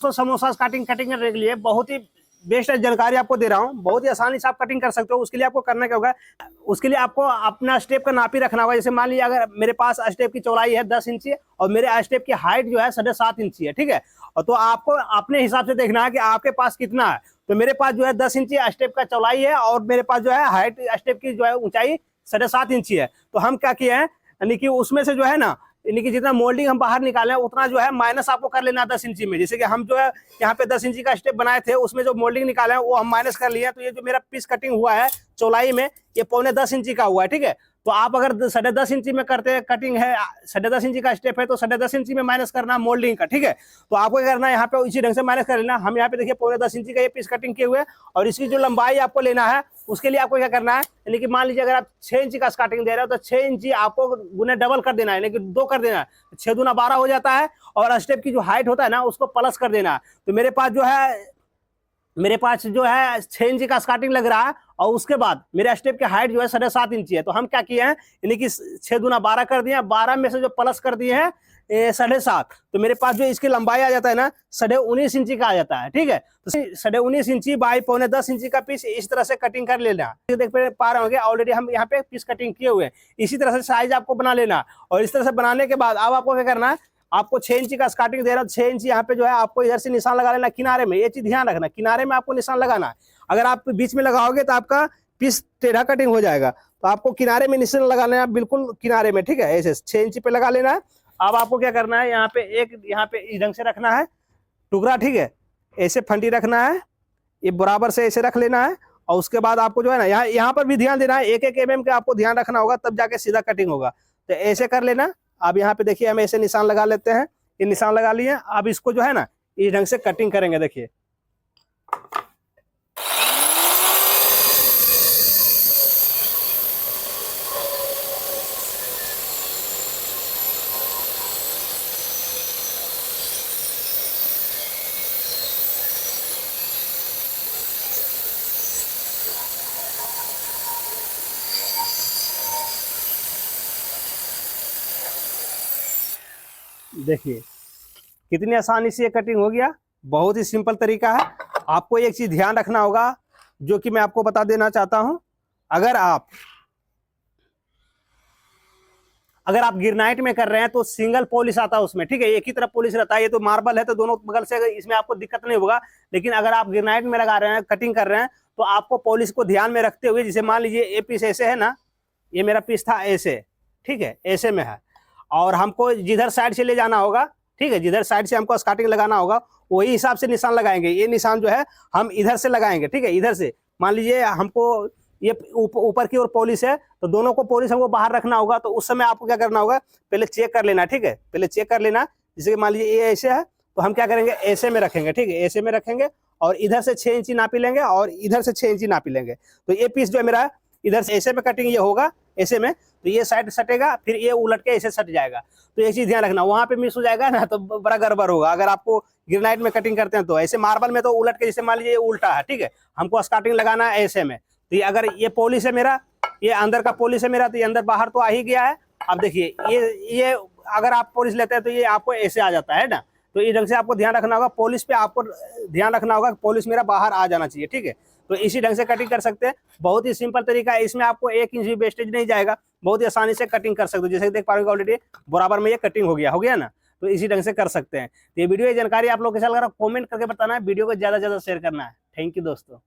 तो समोसा कटिंग करने के लिए बहुत ही बेस्ट जानकारी आपको दे रहा हूँ। बहुत ही आसानी से आप कटिंग कर सकते हो। उसके लिए आपको करना क्या होगा, उसके लिए आपको अपना स्टेप का नापी रखना होगा। जैसे मान लीजिए अगर मेरे पास स्टेप की चौड़ाई है 10 इंची और मेरे स्टेप की हाइट जो है 7.5 इंची है, ठीक है। और तो आपको अपने हिसाब से देखना है कि आपके पास कितना है। तो मेरे पास जो है 10 इंची स्टेप का चौड़ाई है और मेरे पास जो है हाइट स्टेप की जो है ऊंचाई 7.5 इंची है। तो हम क्या किए हैं, यानी कि उसमें से जो है ना, यानी कि जितना मोल्डिंग हम बाहर निकाले उतना जो है माइनस आपको कर लेना 10 इंची में। जैसे कि हम जो है यहाँ पे 10 इंची का स्टेप बनाए थे, उसमें जो मोल्डिंग निकाले हैं वो हम माइनस कर लिए। तो ये जो मेरा पीस कटिंग हुआ है चौड़ाई में, ये 9.25 इंची का हुआ है, ठीक है। तो आप अगर 10.5 इंची में करते हैं कटिंग है, 10.5 इंची का स्टेप है, तो 10.5 इंची में माइनस करना मोल्डिंग का, ठीक है। तो आपको क्या करना है, यहाँ पे इसी ढंग से माइनस कर लेना। हम यहाँ पे देखिए 9.25 इंची का ये पीस कटिंग किए हुए, और इसकी जो लंबाई आपको लेना है उसके लिए आपको क्या करना है, यानी कि मान लीजिए अगर आप 6 इंची का स्टार्टिंग दे रहे हो तो 6 इंची आपको गुने डबल कर देना है, यानी कि 2 कर देना है। 6 दूना 12 हो जाता है, और स्टेप की जो हाइट होता है ना उसको प्लस कर देना है। तो मेरे पास जो है 6 इंची का स्टार्टिंग लग रहा है, और उसके बाद मेरे स्टेप की हाइट जो है 7.5 इंची है। तो हम क्या किए हैं, यानी कि 6 दूना 12 कर दिए, 12 में से जो प्लस कर दिए हैं 7.5, तो मेरे पास जो इसकी लंबाई आ जाता है ना 19.5 इंची का आ जाता है, ठीक है। तो 19.5 इंची बाई 9.25 इंची का पीस इस तरह से कटिंग कर लेना। देख पा रहे होंगे ऑलरेडी हम यहाँ पे पीस कटिंग किए हुए हैं। इसी तरह से साइज आपको बना लेना, और इस तरह से बनाने के बाद अब आपको क्या करना है, आपको 6 इंची का स्टार्टिंग दे रहा हूँ, 6 इंची यहाँ पे जो है आपको इधर से निशान लगा लेना किनारे में। ये चीज ध्यान रखना, किनारे में आपको निशान लगाना है। अगर आप बीच में लगाओगे तो आपका पीस टेढ़ा कटिंग हो जाएगा। तो आपको किनारे में निशान लगा लेना, बिल्कुल किनारे में, ठीक है। ऐसे 6 इंची पे लगा लेना है। अब आपको क्या करना है, यहाँ पे इस ढंग से रखना है टुकड़ा, ठीक है। ऐसे फंडी रखना है, ये बराबर से ऐसे रख लेना है। और उसके बाद आपको जो है ना यहाँ पर भी ध्यान देना है, 1-1 mm का आपको ध्यान रखना होगा, तब जाके सीधा कटिंग होगा। तो ऐसे कर लेना। अब यहाँ पे देखिए हम ऐसे निशान लगा लेते हैं, ये निशान लगा लिए। अब इसको जो है ना इस ढंग से कटिंग करेंगे, देखिए। देखिए कितनी आसानी से ये कटिंग हो गया, बहुत ही सिंपल तरीका है। आपको एक चीज ध्यान रखना होगा, जो कि मैं आपको बता देना चाहता हूं। अगर आप गिरनाइट में कर रहे हैं तो सिंगल पॉलिश आता है उसमें, ठीक है। एक ही तरफ पॉलिश रहता है। ये तो मार्बल है तो दोनों बगल से इसमें आपको दिक्कत नहीं होगा। लेकिन अगर आप गिरनाइट में लगा रहे हैं, कटिंग कर रहे हैं, तो आपको पॉलिश को ध्यान में रखते हुए, जैसे मान लीजिए ये पीस ऐसे है ना, ये मेरा पीस था ऐसे, ठीक है, ऐसे में है, और हमको जिधर साइड से ले जाना होगा, ठीक है, जिधर साइड से हमको स्टार्टिंग लगाना होगा वही हिसाब से निशान लगाएंगे। ये निशान जो है हम इधर से लगाएंगे, ठीक है। इधर से मान लीजिए हमको ये ऊपर की ओर पॉलिश है, तो दोनों को पॉलिश हमको बाहर रखना होगा। तो उस समय आपको क्या करना होगा, पहले चेक कर लेना, ठीक है। पहले चेक कर लेना, जैसे मान लीजिए ये ऐसे है, तो हम क्या करेंगे, ऐसे में रखेंगे, ठीक है, ऐसे में रखेंगे, और इधर से 6 इंची नापी लेंगे और इधर से 6 इंची नापी लेंगे। तो ये पीस जो है मेरा इधर से ऐसे में कटिंग ये होगा ऐसे में, तो ये साइड सटेगा, फिर ये उलट के ऐसे सट जाएगा। तो ये चीज ध्यान रखना, वहां पे मिस हो जाएगा ना तो बड़ा गड़बड़ होगा। अगर आपको ग्रेनाइट में कटिंग करते हैं तो ऐसे, मार्बल में तो उलट के, जैसे मान लीजिए ये उल्टा है, ठीक है, हमको स्टार्टिंग लगाना है ऐसे में। तो ये अगर ये पॉलिश है मेरा, ये अंदर का पॉलिश है मेरा, तो ये अंदर बाहर तो आ ही गया है। अब देखिए ये अगर आप पॉलिश लेते हैं तो ये आपको ऐसे आ जाता है ना। तो इस ढंग से आपको ध्यान रखना होगा, पॉलिश पे आपको ध्यान रखना होगा, पॉलिश मेरा बाहर आ जाना चाहिए, ठीक है। तो इसी ढंग से कटिंग कर सकते हैं। बहुत ही सिंपल तरीका है, इसमें आपको 1 इंच भी वेस्टेज नहीं जाएगा। बहुत ही आसानी से कटिंग कर सकते हो। जैसे देख पा रहे हो ऑलरेडी बराबर में ये कटिंग हो गया ना। तो इसी ढंग से कर सकते हैं। तो ये वीडियो, ये जानकारी आप लोग के साथ अगर कमेंट करके बताना है, वीडियो को ज्यादा से ज्यादा शेयर करना है। थैंक यू दोस्तों।